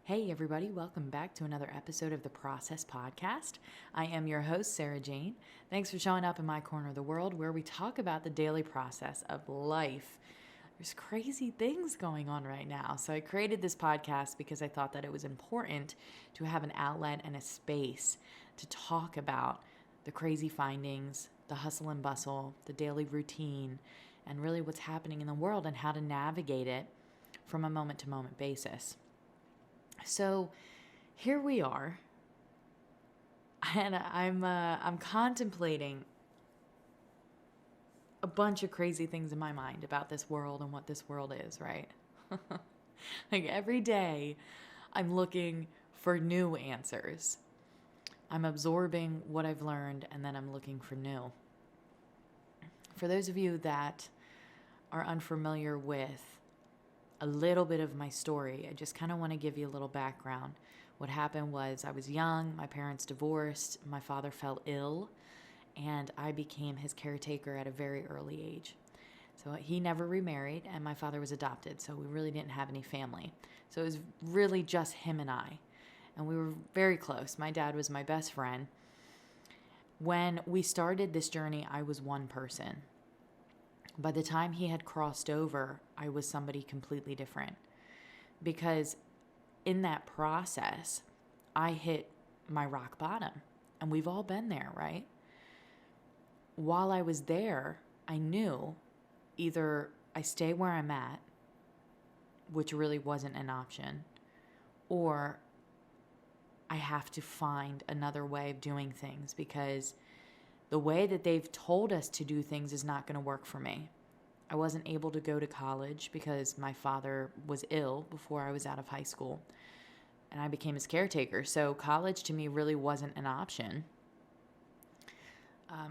Hey everybody, welcome back to another episode of the Process Podcast. I am your host, Sarah Jane. Thanks for showing up in my corner of the world where we talk about the daily process of life. There's crazy things going on right now. So I created this podcast because I thought that it was important to have an outlet and a space to talk about the crazy findings, the hustle and bustle, the daily routine, and really what's happening in the world and how to navigate it from a moment-to-moment basis. So here we are, and I'm contemplating a bunch of crazy things in my mind about this world and what this world is, right? Like every day, I'm looking for new answers. I'm absorbing what I've learned, and then I'm looking for new. For those of you that are unfamiliar with a little bit of my story, I just kind of want to give you a little background. What happened was I was young, my parents divorced, my father fell ill, and I became his caretaker at a very early age. So he never remarried, and my father was adopted, so we really didn't have any family. So it was really just him and I, and we were very close. My dad was my best friend. When we started this journey, I was one person. By the time he had crossed over, I was somebody completely different. Because in that process, I hit my rock bottom. And we've all been there, right? While I was there, I knew either I stay where I'm at, which really wasn't an option, or I have to find another way of doing things because the way that they've told us to do things is not going to work for me. I wasn't able to go to college because my father was ill before I was out of high school, and I became his caretaker. So college to me really wasn't an option.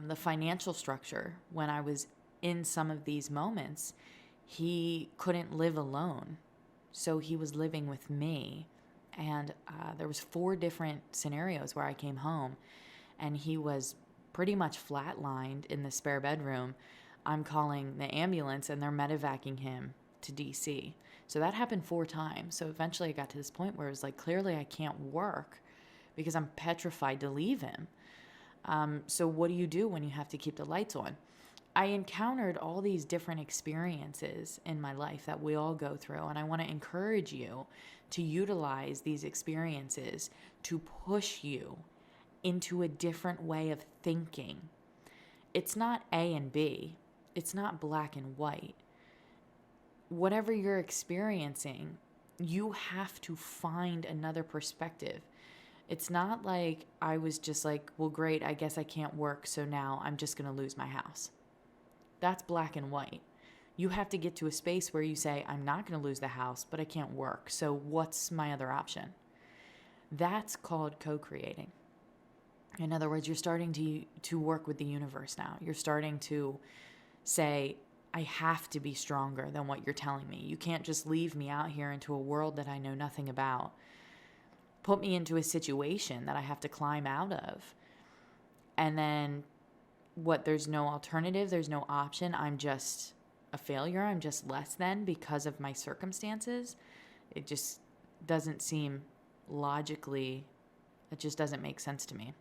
The financial structure, when I was in some of these moments, he couldn't live alone. So he was living with me. And there was 4 different scenarios where I came home, and he was pretty much flatlined in the spare bedroom. I'm calling the ambulance and they're medevacing him to DC. So that happened 4 times. So eventually I got to this point where it was like, clearly I can't work because I'm petrified to leave him. So what do you do when you have to keep the lights on? I encountered all these different experiences in my life that we all go through. And I want to encourage you to utilize these experiences to push you into a different way of thinking. It's not A and B. It's not black and white. Whatever you're experiencing, you have to find another perspective. It's not like I was just like, well, great, I guess I can't work, so now I'm just going to lose my house. That's black and white. You have to get to a space where you say, I'm not going to lose the house, but I can't work, so what's my other option? That's called co-creating. In other words, you're starting to work with the universe now. You're starting to say, I have to be stronger than what you're telling me. You can't just leave me out here into a world that I know nothing about. Put me into a situation that I have to climb out of. And then, there's no alternative, there's no option. I'm just a failure. I'm just less than because of my circumstances. It just doesn't seem logically, it just doesn't make sense to me.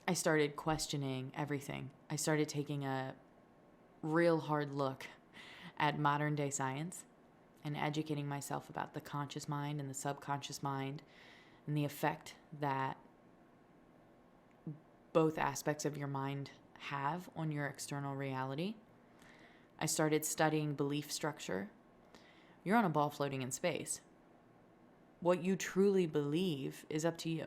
I started questioning everything. I started taking a real hard look at modern day science and educating myself about the conscious mind and the subconscious mind and the effect that both aspects of your mind have on your external reality. I started studying belief structure. You're on a ball floating in space. What you truly believe is up to you.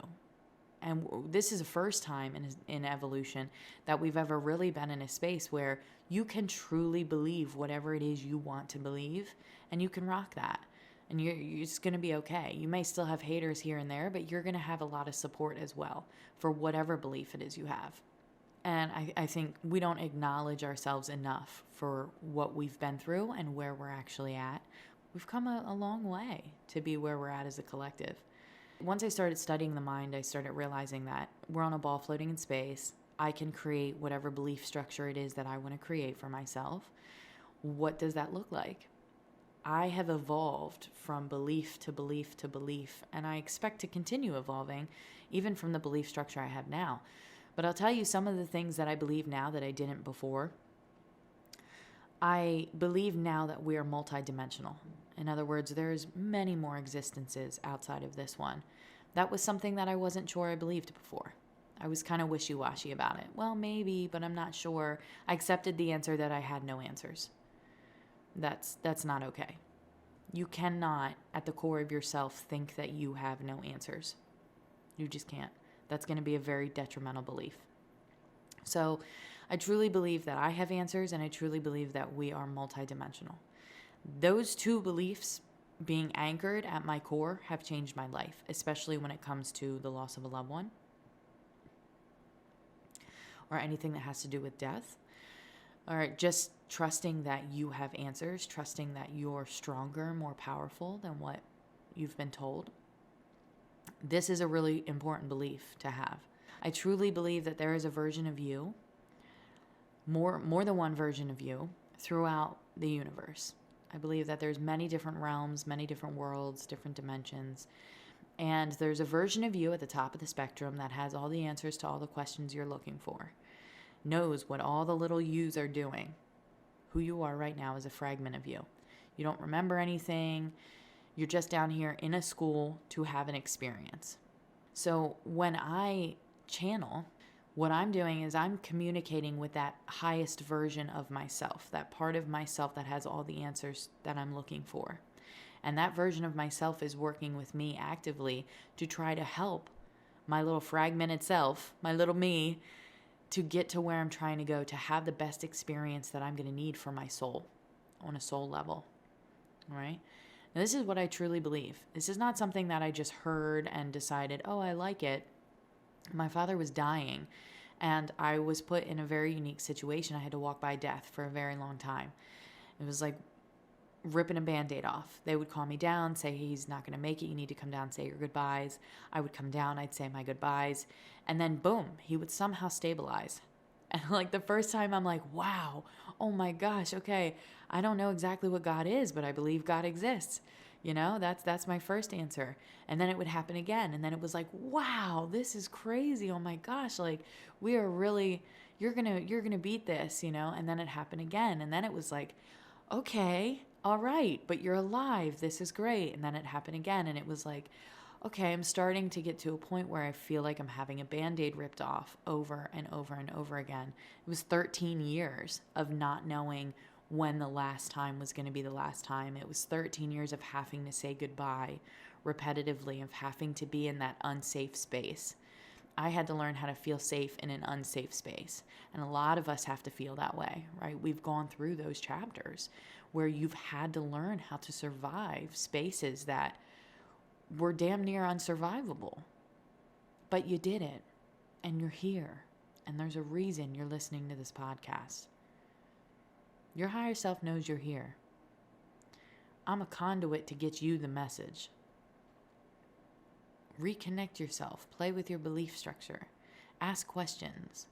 And this is the first time in evolution that we've ever really been in a space where you can truly believe whatever it is you want to believe, and you can rock that. And you're just going to be okay. You may still have haters here and there, but you're going to have a lot of support as well for whatever belief it is you have. And I think we don't acknowledge ourselves enough for what we've been through and where we're actually at. We've come a long way to be where we're at as a collective. Once I started studying the mind, I started realizing that we're on a ball floating in space. I can create whatever belief structure it is that I want to create for myself. What does that look like? I have evolved from belief to belief to belief, and I expect to continue evolving, even from the belief structure I have now. But I'll tell you some of the things that I believe now that I didn't before. I believe now that we are multidimensional. In other words, there's many more existences outside of this one. That was something that I wasn't sure I believed before. I was kind of wishy-washy about it. Well, maybe, but I'm not sure. I accepted the answer that I had no answers. That's not okay. You cannot, at the core of yourself, think that you have no answers. You just can't. That's going to be a very detrimental belief. So I truly believe that I have answers, and I truly believe that we are multidimensional. Those two beliefs being anchored at my core have changed my life, especially when it comes to the loss of a loved one or anything that has to do with death. Or just trusting that you have answers, trusting that you're stronger, more powerful than what you've been told. This is a really important belief to have. I truly believe that there is a version of you, more than one version of you, throughout the universe. I believe that there's many different realms, many different worlds, different dimensions. And there's a version of you at the top of the spectrum that has all the answers to all the questions you're looking for. Knows what all the little yous are doing. Who you are right now is a fragment of you. You don't remember anything. You're just down here in a school to have an experience. So when I channel, what I'm doing is I'm communicating with that highest version of myself, that part of myself that has all the answers that I'm looking for. And that version of myself is working with me actively to try to help my little fragmented self, my little me, to get to where I'm trying to go, to have the best experience that I'm going to need for my soul on a soul level. All right? Now, this is what I truly believe. This is not something that I just heard and decided, oh, I like it. My father was dying, and I was put in a very unique situation. I had to walk by death for a very long time. It was like ripping a Band-Aid off. They would call me down, say, he's not going to make it. You need to come down, say your goodbyes. I would come down, I'd say my goodbyes. And then boom, he would somehow stabilize. And like the first time I'm like, wow, oh my gosh, okay. I don't know exactly what God is, but I believe God exists. You know, that's my first answer. And then it would happen again. And then it was like, wow, this is crazy. Oh my gosh. Like we are really, you're going to beat this, you know? And then it happened again. And then it was like, okay, all right, but you're alive. This is great. And then it happened again. And it was like, okay, I'm starting to get to a point where I feel like I'm having a Band-Aid ripped off over and over and over again. It was 13 years of not knowing when the last time was going to be the last time. It was 13 years of having to say goodbye repetitively, of having to be in that unsafe space. I had to learn how to feel safe in an unsafe space. And a lot of us have to feel that way, right? We've gone through those chapters where you've had to learn how to survive spaces that were damn near unsurvivable. But you did it, and you're here, and there's a reason you're listening to this podcast. Your higher self knows you're here. I'm a conduit to get you the message. Reconnect yourself. Play with your belief structure. Ask questions.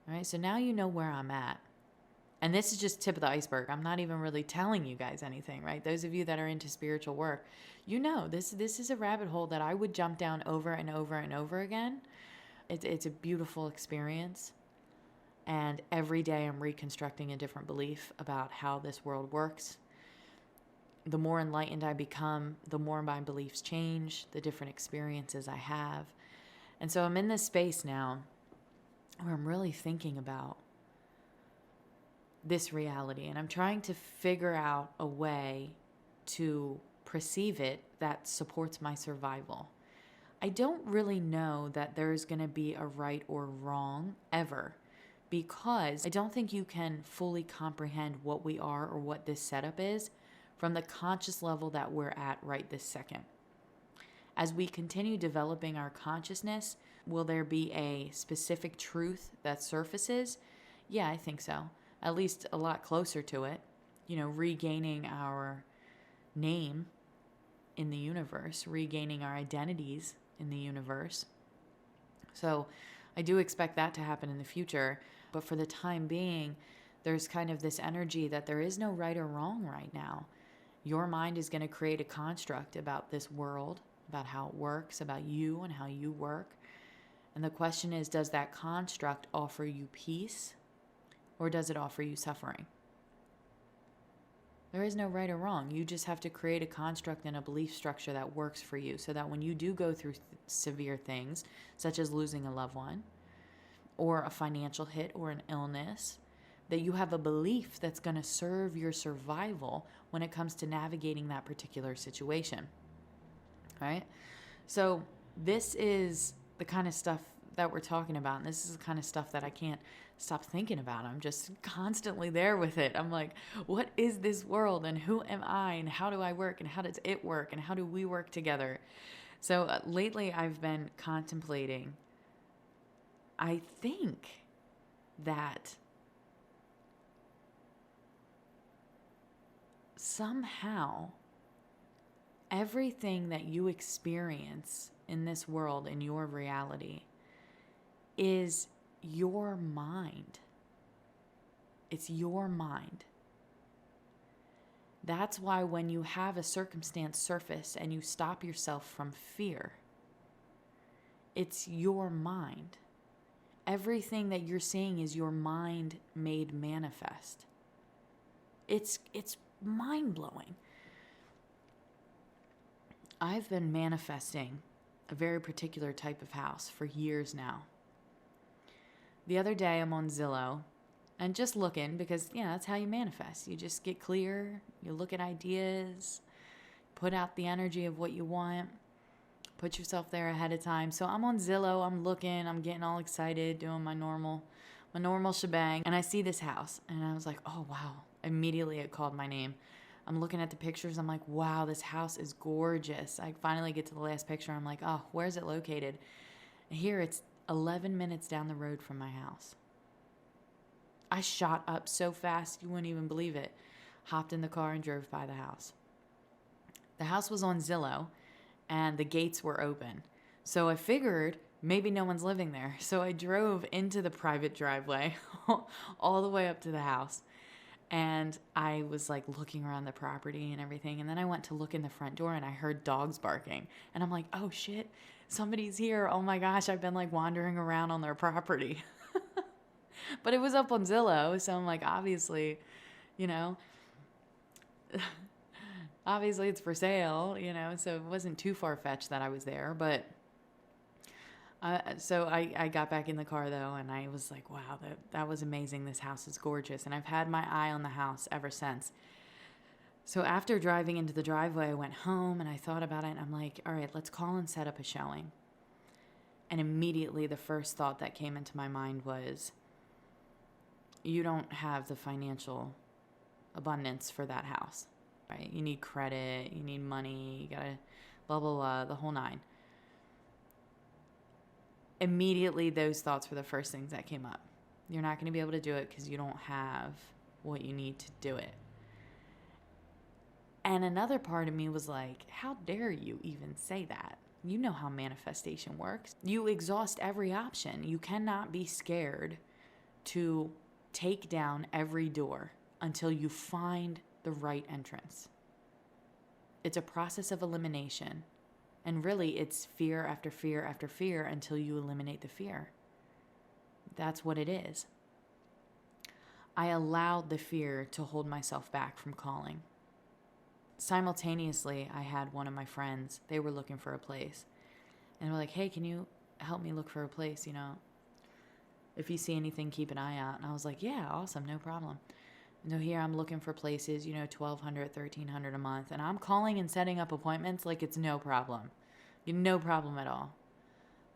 All right, so now you know where I'm at. And this is just tip of the iceberg. I'm not even really telling you guys anything, right? Those of you that are into spiritual work, you know this is a rabbit hole that I would jump down over and over and over again. It's a beautiful experience. And every day I'm reconstructing a different belief about how this world works. The more enlightened I become, the more my beliefs change, the different experiences I have. And so I'm in this space now where I'm really thinking about this reality, and I'm trying to figure out a way to perceive it that supports my survival. I don't really know that there's going to be a right or wrong ever, because I don't think you can fully comprehend what we are or what this setup is from the conscious level that we're at right this second. As we continue developing our consciousness, will there be a specific truth that surfaces? Yeah, I think so. At least a lot closer to it. You know, regaining our name in the universe, regaining our identities in the universe. So I do expect that to happen in the future. But for the time being, there's kind of this energy that there is no right or wrong right now. Your mind is going to create a construct about this world, about how it works, about you and how you work. And the question is, does that construct offer you peace or does it offer you suffering? There is no right or wrong. You just have to create a construct and a belief structure that works for you so that when you do go through severe things, such as losing a loved one or a financial hit or an illness, that you have a belief that's going to serve your survival when it comes to navigating that particular situation. Right? So this is the kind of stuff that we're talking about. And this is the kind of stuff that I can't stop thinking about. I'm just constantly there with it. I'm like, what is this world and who am I and how do I work and how does it work and how do we work together? So lately I've been contemplating, I think that somehow everything that you experience in this world, in your reality, is your mind. It's your mind. That's why when you have a circumstance surface and you stop yourself from fear, it's your mind. Everything that you're seeing is your mind made manifest. It's mind-blowing. I've been manifesting a very particular type of house for years now. The other day I'm on Zillow and just looking because, that's how you manifest. You just get clear, you look at ideas, put out the energy of what you want, put yourself there ahead of time. So I'm on Zillow, I'm looking, I'm getting all excited, doing my normal shebang, and I see this house and I was like, oh wow. Immediately it called my name. I'm looking at the pictures, I'm like, wow, this house is gorgeous. I finally get to the last picture, I'm like, oh, where's it located? Here it's 11 minutes down the road from my house. I shot up so fast, you wouldn't even believe it. Hopped in the car and drove by the house. The house was on Zillow and the gates were open. So I figured maybe no one's living there. So I drove into the private driveway all the way up to the house. And I was like looking around the property and everything. And then I went to look in the front door and I heard dogs barking. And I'm like, oh shit, somebody's here. Oh my gosh, I've been like wandering around on their property. But it was up on Zillow. So I'm like, obviously, obviously it's for sale, so it wasn't too far-fetched that I was there. But so I got back in the car though, and I was like, wow, that was amazing. This house is gorgeous. And I've had my eye on the house ever since. So after driving into the driveway, I went home and I thought about it and I'm like, all right, let's call and set up a showing. And immediately the first thought that came into my mind was, you don't have the financial abundance for that house, right? You need credit, you need money, you gotta blah, blah, blah, the whole nine. Immediately, those thoughts were the first things that came up. You're not going to be able to do it because you don't have what you need to do it. And another part of me was like, how dare you even say that? You know how manifestation works. You exhaust every option. You cannot be scared to take down every door until you find the right entrance. It's a process of elimination. And really, it's fear after fear after fear until you eliminate the fear. That's what it is. I allowed the fear to hold myself back from calling. Simultaneously, I had one of my friends, they were looking for a place. And they're like, hey, can you help me look for a place? If you see anything, keep an eye out. And I was like, yeah, awesome, no problem. So here I'm looking for places, $1,200, $1,300 a month. And I'm calling and setting up appointments like it's no problem. No problem at all.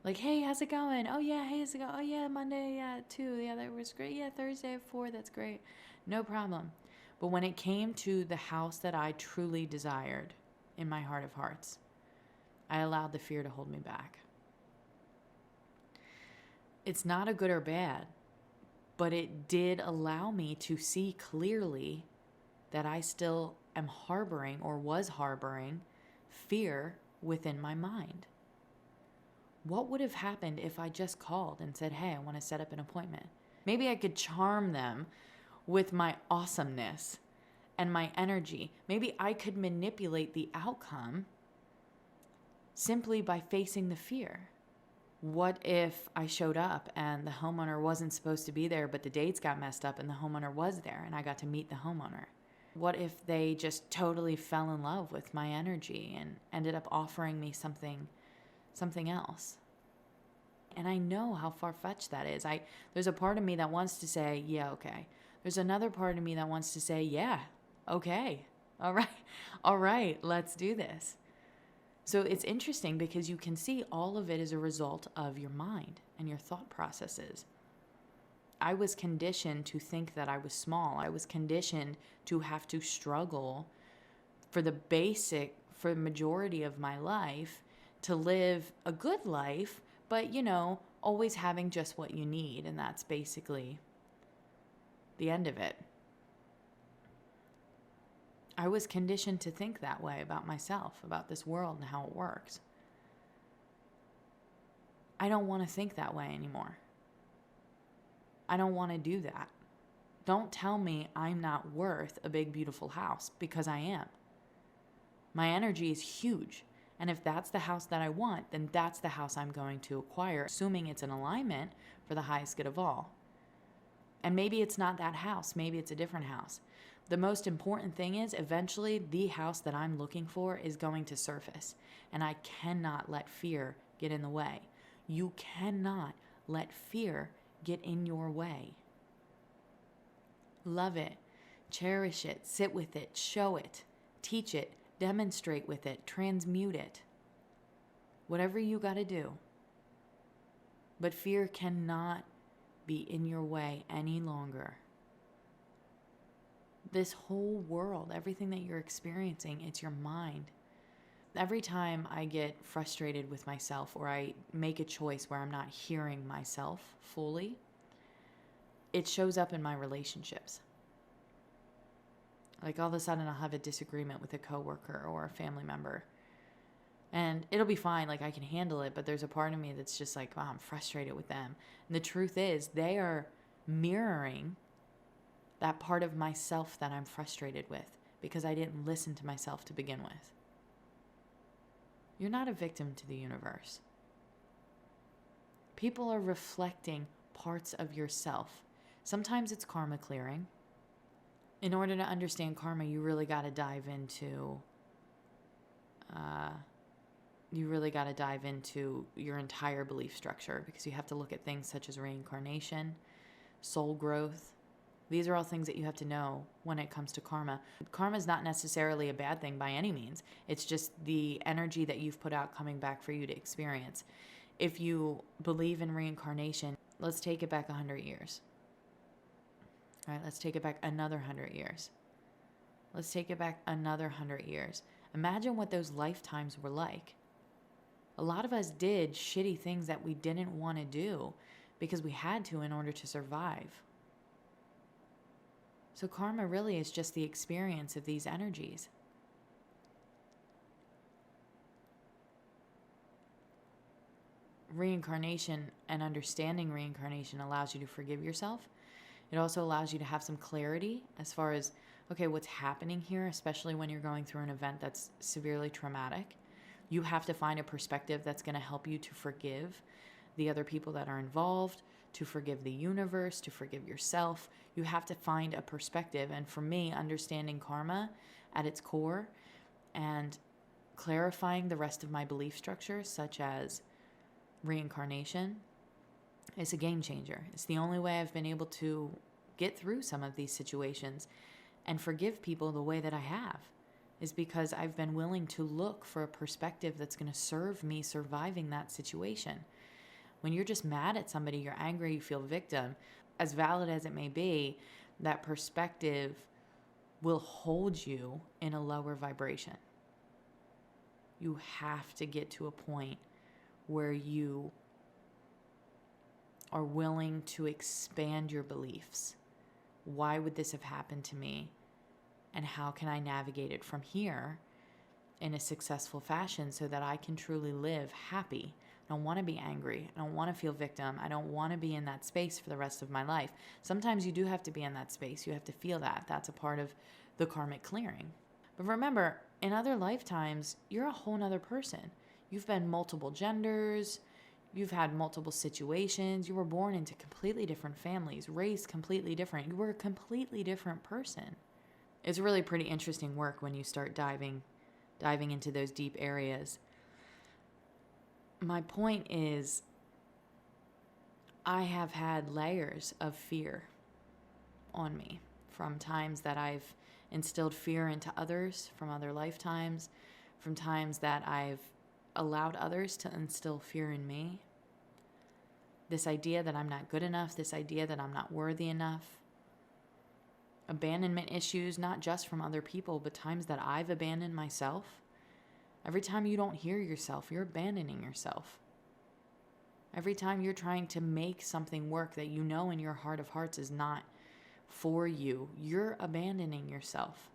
Like, hey, how's it going? Oh, yeah, hey, how's it going? Oh, yeah, Monday at 2. Yeah, that was great. Yeah, Thursday at 4. That's great. No problem. But when it came to the house that I truly desired in my heart of hearts, I allowed the fear to hold me back. It's not a good or bad, but it did allow me to see clearly that I still am harboring or was harboring fear within my mind. What would have happened if I just called and said, hey, I want to set up an appointment? Maybe I could charm them with my awesomeness and my energy. Maybe I could manipulate the outcome simply by facing the fear. What if I showed up and the homeowner wasn't supposed to be there, but the dates got messed up and the homeowner was there and I got to meet the homeowner? What if they just totally fell in love with my energy and ended up offering me something else? And I know how far-fetched that is. There's a part of me that wants to say, yeah, okay. There's another part of me that wants to say, yeah, okay. All right, let's do this. So it's interesting because you can see all of it is a result of your mind and your thought processes. I was conditioned to think that I was small. I was conditioned to have to struggle for the majority of my life to live a good life, but, always having just what you need. And that's basically the end of it. I was conditioned to think that way about myself, about this world and how it works. I don't want to think that way anymore. I don't want to do that. Don't tell me I'm not worth a big, beautiful house, because I am. My energy is huge. And if that's the house that I want, then that's the house I'm going to acquire, assuming it's in alignment for the highest good of all. And maybe it's not that house. Maybe it's a different house. The most important thing is eventually the house that I'm looking for is going to surface. And I cannot let fear get in the way. You cannot let fear get in your way. Love it. Cherish it. Sit with it. Show it. Teach it. Demonstrate with it. Transmute it. Whatever you got to do. But fear cannot be in your way any longer. This whole world, everything that you're experiencing, it's your mind. Every time I get frustrated with myself or I make a choice where I'm not hearing myself fully, it shows up in my relationships. Like all of a sudden I'll have a disagreement with a coworker or a family member. And it'll be fine, like I can handle it, but there's a part of me that's just like, wow, I'm frustrated with them. And the truth is, they are mirroring that part of myself that I'm frustrated with because I didn't listen to myself to begin with. You're not a victim to the universe. People are reflecting parts of yourself. Sometimes it's karma clearing. In order to understand karma, you really got to dive into your entire belief structure, because you have to look at things such as reincarnation, soul growth. These are all things that you have to know when it comes to karma. Karma is not necessarily a bad thing by any means. It's just the energy that you've put out coming back for you to experience. If you believe in reincarnation, let's take it back 100 years. All right, let's take it back another 100 years. Let's take it back another 100 years. Imagine what those lifetimes were like. A lot of us did shitty things that we didn't want to do because we had to in order to survive. So karma really is just the experience of these energies. Reincarnation and understanding reincarnation allows you to forgive yourself. It also allows you to have some clarity as far as, okay, what's happening here, especially when you're going through an event that's severely traumatic. You have to find a perspective that's going to help you to forgive the other people that are involved, to forgive the universe, to forgive yourself. You have to find a perspective. And for me, understanding karma at its core and clarifying the rest of my belief structures, such as reincarnation, is a game changer. It's the only way I've been able to get through some of these situations and forgive people the way that I have, is because I've been willing to look for a perspective that's going to serve me surviving that situation. When you're just mad at somebody, you're angry, you feel victim, as valid as it may be, that perspective will hold you in a lower vibration. You have to get to a point where you are willing to expand your beliefs. Why would this have happened to me? And how can I navigate it from here in a successful fashion so that I can truly live happy, don't want to be angry. I don't want to feel victim. I don't want to be in that space for the rest of my life. Sometimes you do have to be in that space. You have to feel that. That's a part of the karmic clearing. But remember, in other lifetimes, you're a whole nother person. You've been multiple genders. You've had multiple situations. You were born into completely different families, raised completely different. You were a completely different person. It's really pretty interesting work when you start diving into those deep areas. My point is, I have had layers of fear on me from times that I've instilled fear into others from other lifetimes, from times that I've allowed others to instill fear in me. This idea that I'm not good enough, this idea that I'm not worthy enough. Abandonment issues, not just from other people, but times that I've abandoned myself. Every time you don't hear yourself, you're abandoning yourself. Every time you're trying to make something work that you know in your heart of hearts is not for you, you're abandoning yourself.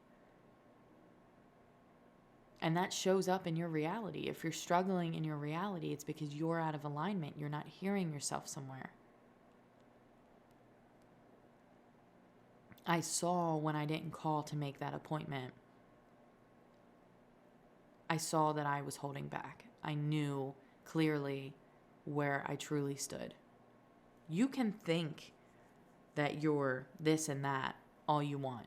And that shows up in your reality. If you're struggling in your reality, it's because you're out of alignment. You're not hearing yourself somewhere. I saw when I didn't call to make that appointment, I saw that I was holding back. I knew clearly where I truly stood. You can think that you're this and that all you want,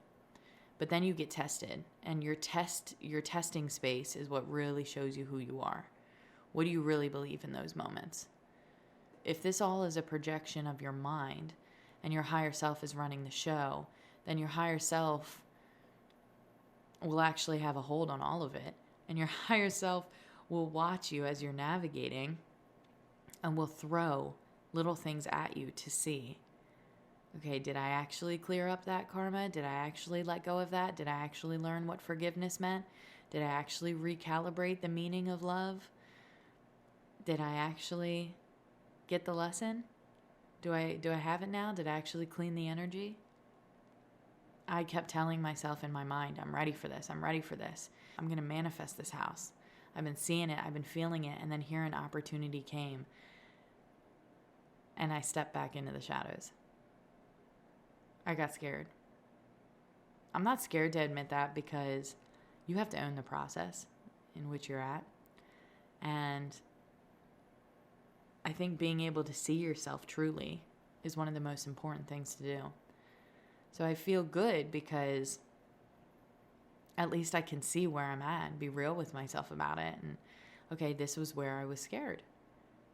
but then you get tested, and your testing space is what really shows you who you are. What do you really believe in those moments? If this all is a projection of your mind and your higher self is running the show, then your higher self will actually have a hold on all of it. And your higher self will watch you as you're navigating and will throw little things at you to see, okay, did I actually clear up that karma? Did I actually let go of that? Did I actually learn what forgiveness meant? Did I actually recalibrate the meaning of love? Did I actually get the lesson? Do I have it now? Did I actually clean the energy? I kept telling myself in my mind, I'm ready for this. I'm ready for this. I'm going to manifest this house. I've been seeing it. I've been feeling it. And then here an opportunity came. And I stepped back into the shadows. I got scared. I'm not scared to admit that, because you have to own the process in which you're at. And I think being able to see yourself truly is one of the most important things to do. So I feel good because at least I can see where I'm at and be real with myself about it. And okay, this was where I was scared.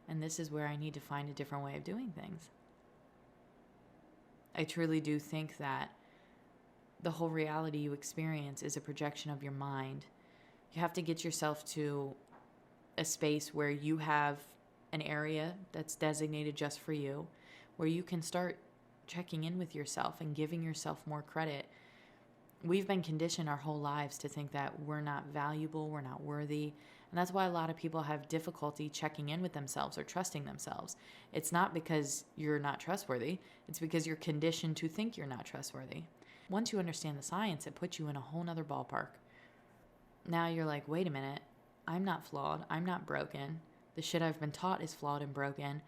And this is where I need to find a different way of doing things. I truly do think that the whole reality you experience is a projection of your mind. You have to get yourself to a space where you have an area that's designated just for you, where you can start checking in with yourself and giving yourself more credit. We've been conditioned our whole lives to think that we're not valuable, we're not worthy. And that's why a lot of people have difficulty checking in with themselves or trusting themselves. It's not because you're not trustworthy. It's because you're conditioned to think you're not trustworthy. Once you understand the science, it puts you in a whole nother ballpark. Now you're like, wait a minute, I'm not flawed. I'm not broken. The shit I've been taught is flawed and broken.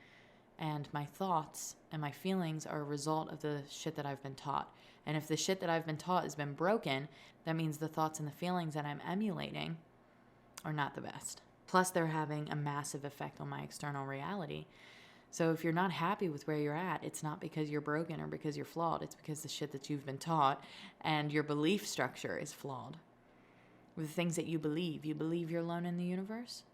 And my thoughts and my feelings are a result of the shit that I've been taught. And if the shit that I've been taught has been broken, that means the thoughts and the feelings that I'm emulating are not the best. Plus, they're having a massive effect on my external reality. So if you're not happy with where you're at, it's not because you're broken or because you're flawed. It's because the shit that you've been taught and your belief structure is flawed. With the things that you believe you're alone in the universe.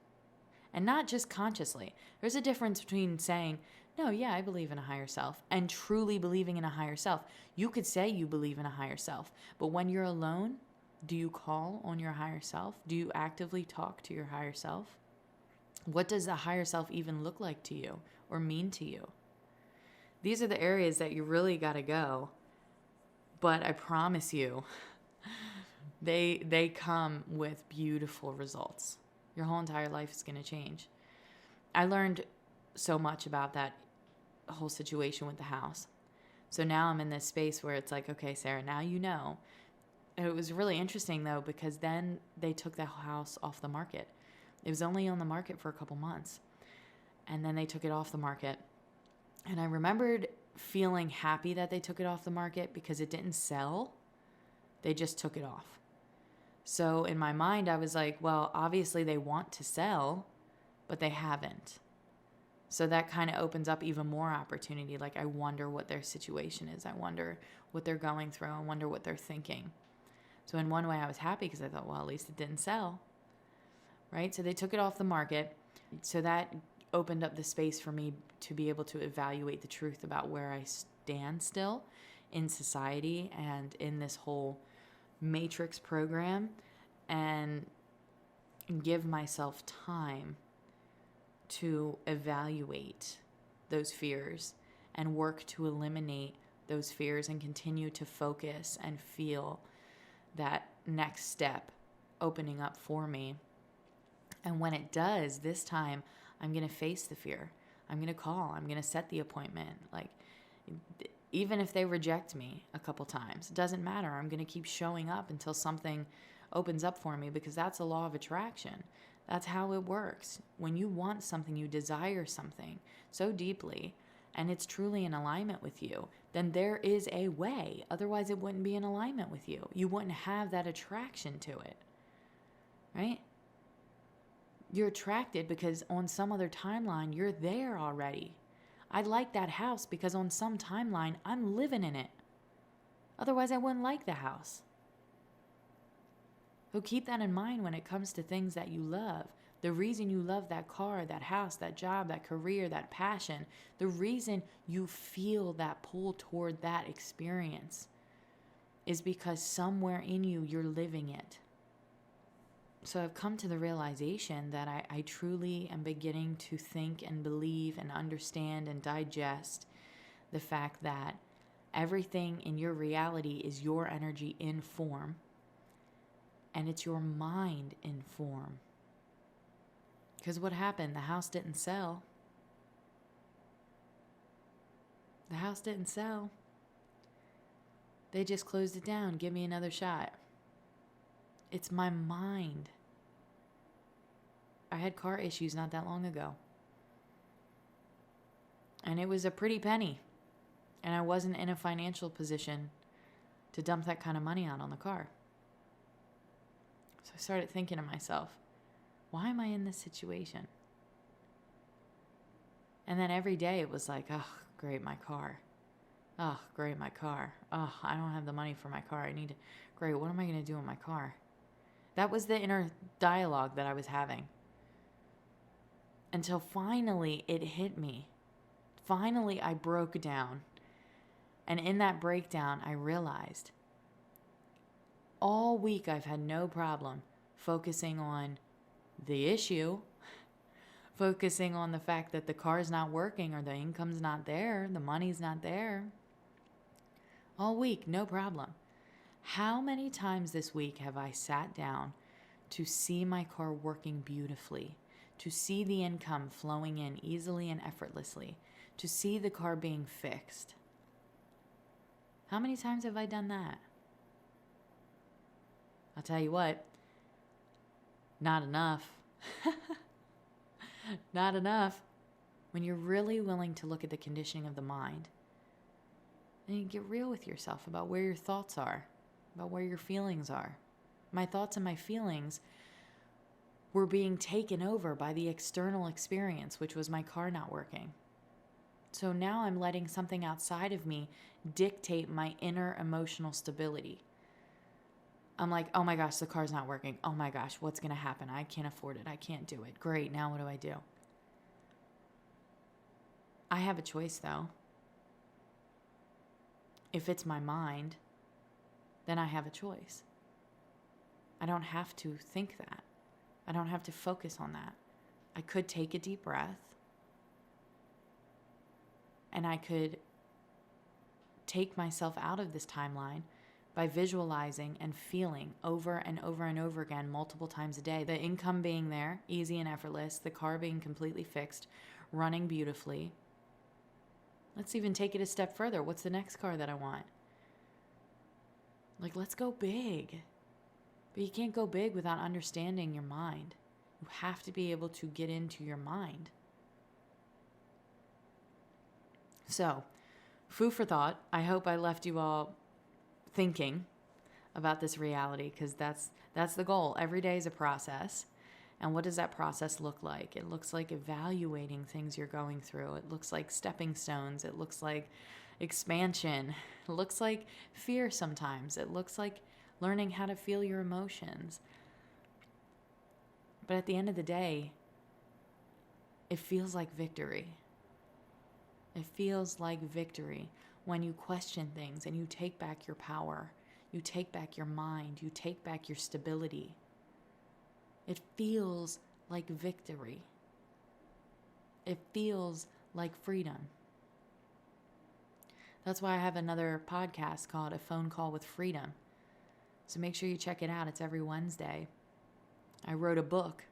And not just consciously. There's a difference between saying, no, yeah, I believe in a higher self, and truly believing in a higher self. You could say you believe in a higher self, but when you're alone, do you call on your higher self? Do you actively talk to your higher self? What does the higher self even look like to you or mean to you? These are the areas that you really got to go. But I promise you, they come with beautiful results. Your whole entire life is going to change. I learned so much about that whole situation with the house. So now I'm in this space where it's like, okay, Sarah, now you know. And it was really interesting, though, because then they took the house off the market. It was only on the market for a couple months. And then they took it off the market. And I remembered feeling happy that they took it off the market because it didn't sell. They just took it off. So in my mind, I was like, well, obviously they want to sell, but they haven't. So that kind of opens up even more opportunity. Like, I wonder what their situation is. I wonder what they're going through. I wonder what they're thinking. So in one way, I was happy because I thought, well, at least it didn't sell, right? So they took it off the market. So that opened up the space for me to be able to evaluate the truth about where I stand still in society and in this whole matrix program, and give myself time to evaluate those fears and work to eliminate those fears and continue to focus and feel that next step opening up for me. And when it does, this time I'm going to face the fear. I'm going to call. I'm going to set the appointment. Like, even if they reject me a couple times, it doesn't matter. I'm going to keep showing up until something opens up for me, because that's a law of attraction. That's how it works. When you want something, you desire something so deeply, and it's truly in alignment with you, then there is a way. Otherwise, it wouldn't be in alignment with you. You wouldn't have that attraction to it, right? You're attracted because on some other timeline, you're there already. I like that house because on some timeline, I'm living in it. Otherwise, I wouldn't like the house. So keep that in mind when it comes to things that you love. The reason you love that car, that house, that job, that career, that passion, the reason you feel that pull toward that experience is because somewhere in you, you're living it. So I've come to the realization that I truly am beginning to think and believe and understand and digest the fact that everything in your reality is your energy in form, and it's your mind in form. Because what happened? The house didn't sell. The house didn't sell. They just closed it down. Give me another shot. It's my mind. I had car issues not that long ago. And it was a pretty penny. And I wasn't in a financial position to dump that kind of money out on the car. So I started thinking to myself, why am I in this situation? And then every day it was like, oh, great, my car. Oh, great, my car. Oh, I don't have the money for my car. Great, what am I going to do with my car? That was the inner dialogue that I was having. Until finally it hit me. Finally I broke down. And in that breakdown, I realized all week I've had no problem focusing on the issue, focusing on the fact that the car's not working or the income's not there, the money's not there. All week, no problem. How many times this week have I sat down to see my car working beautifully, to see the income flowing in easily and effortlessly, to see the car being fixed? How many times have I done that? I'll tell you what, not enough. Not enough. When you're really willing to look at the conditioning of the mind, then you get real with yourself about where your thoughts are, about where your feelings are. My thoughts and my feelings were being taken over by the external experience, which was my car not working. So now I'm letting something outside of me dictate my inner emotional stability. I'm like, oh my gosh, the car's not working. Oh my gosh, what's going to happen? I can't afford it. I can't do it. Great, now what do I do? I have a choice though. If it's my mind, then I have a choice. I don't have to think that. I don't have to focus on that. I could take a deep breath, and I could take myself out of this timeline by visualizing and feeling over and over and over again multiple times a day. The income being there, easy and effortless, the car being completely fixed, running beautifully. Let's even take it a step further. What's the next car that I want? Like, let's go big. But you can't go big without understanding your mind. You have to be able to get into your mind. So, food for thought. I hope I left you all thinking about this reality, because that's the goal. Every day is a process. And what does that process look like? It looks like evaluating things you're going through. It looks like stepping stones. It looks like expansion. It looks like fear sometimes. It looks like learning how to feel your emotions. But at the end of the day, it feels like victory. It feels like victory when you question things and you take back your power. You take back your mind. You take back your stability. It feels like victory. It feels like freedom. That's why I have another podcast called A Phone Call with Freedom. So make sure you check it out. It's every Wednesday. I wrote a book.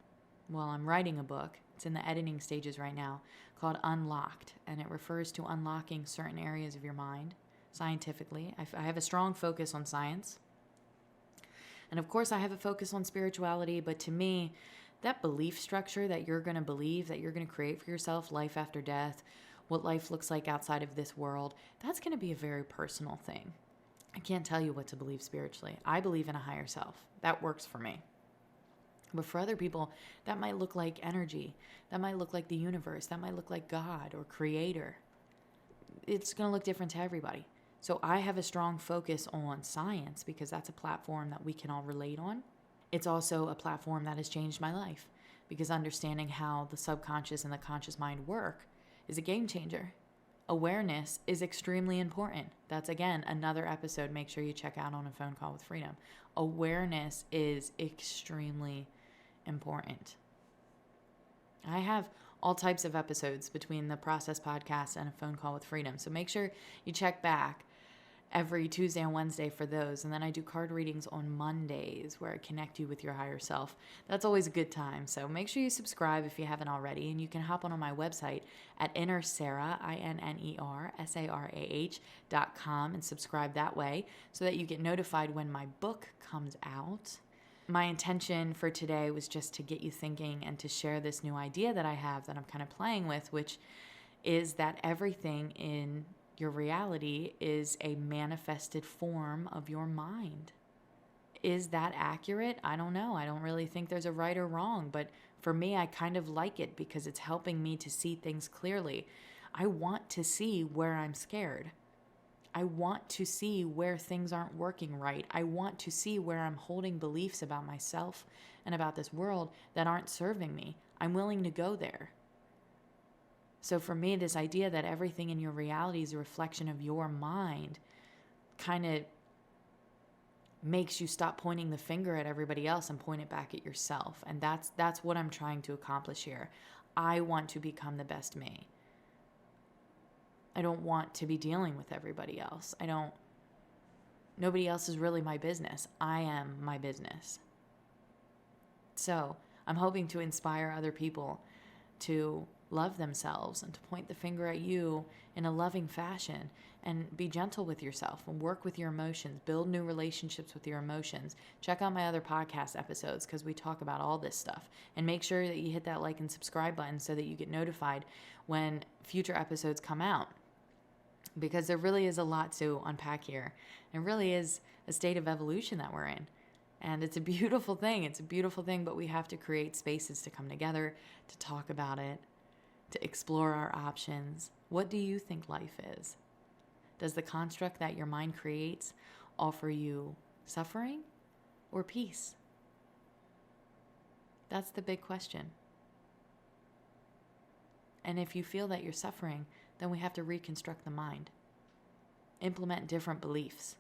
Well, I'm writing a book. It's in the editing stages right now, called Unlocked. And it refers to unlocking certain areas of your mind scientifically. I have a strong focus on science. And of course, I have a focus on spirituality, but to me, that belief structure that you're going to believe, that you're going to create for yourself, life after death, what life looks like outside of this world, that's going to be a very personal thing. I can't tell you what to believe spiritually. I believe in a higher self. That works for me. But for other people, that might look like energy. That might look like the universe. That might look like God or creator. It's going to look different to everybody. So I have a strong focus on science because that's a platform that we can all relate on. It's also a platform that has changed my life because understanding how the subconscious and the conscious mind work is a game changer. Awareness is extremely important. That's, again, another episode. Make sure you check out on A Phone Call with Freedom. Awareness is extremely important. I have all types of episodes between the Process Podcast and A Phone Call with Freedom. So make sure you check back every Tuesday and Wednesday for those. And then I do card readings on Mondays where I connect you with your higher self. That's always a good time. So make sure you subscribe if you haven't already. And you can hop on my website at InnerSarah, INNERSARAH.com and subscribe that way so that you get notified when my book comes out. My intention for today was just to get you thinking and to share this new idea that I have that I'm kind of playing with, which is that everything in your reality is a manifested form of your mind. Is that accurate? I don't know. I don't really think there's a right or wrong, but for me, I kind of like it because it's helping me to see things clearly. I want to see where I'm scared. I want to see where things aren't working right. I want to see where I'm holding beliefs about myself and about this world that aren't serving me. I'm willing to go there. So for me, this idea that everything in your reality is a reflection of your mind kind of makes you stop pointing the finger at everybody else and point it back at yourself. And that's what I'm trying to accomplish here. I want to become the best me. I don't want to be dealing with everybody else. Nobody else is really my business. I am my business. So I'm hoping to inspire other people to love themselves and to point the finger at you in a loving fashion and be gentle with yourself and work with your emotions, build new relationships with your emotions. Check out my other podcast episodes because we talk about all this stuff. And make sure that you hit that like and subscribe button so that you get notified when future episodes come out. Because there really is a lot to unpack here. It really is a state of evolution that we're in. And it's a beautiful thing. It's a beautiful thing, but we have to create spaces to come together, to talk about it, to explore our options. What do you think life is? Does the construct that your mind creates offer you suffering or peace? That's the big question. And if you feel that you're suffering, then we have to reconstruct the mind. Implement different beliefs.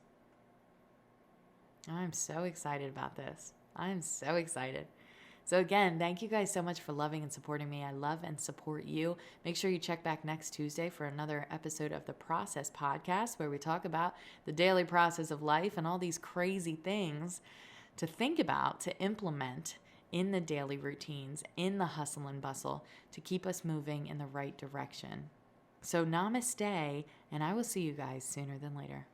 I'm so excited about this. I'm so excited. So again, thank you guys so much for loving and supporting me. I love and support you. Make sure you check back next Tuesday for another episode of the Process Podcast where we talk about the daily process of life and all these crazy things to think about, to implement in the daily routines, in the hustle and bustle to keep us moving in the right direction. So namaste, and I will see you guys sooner than later.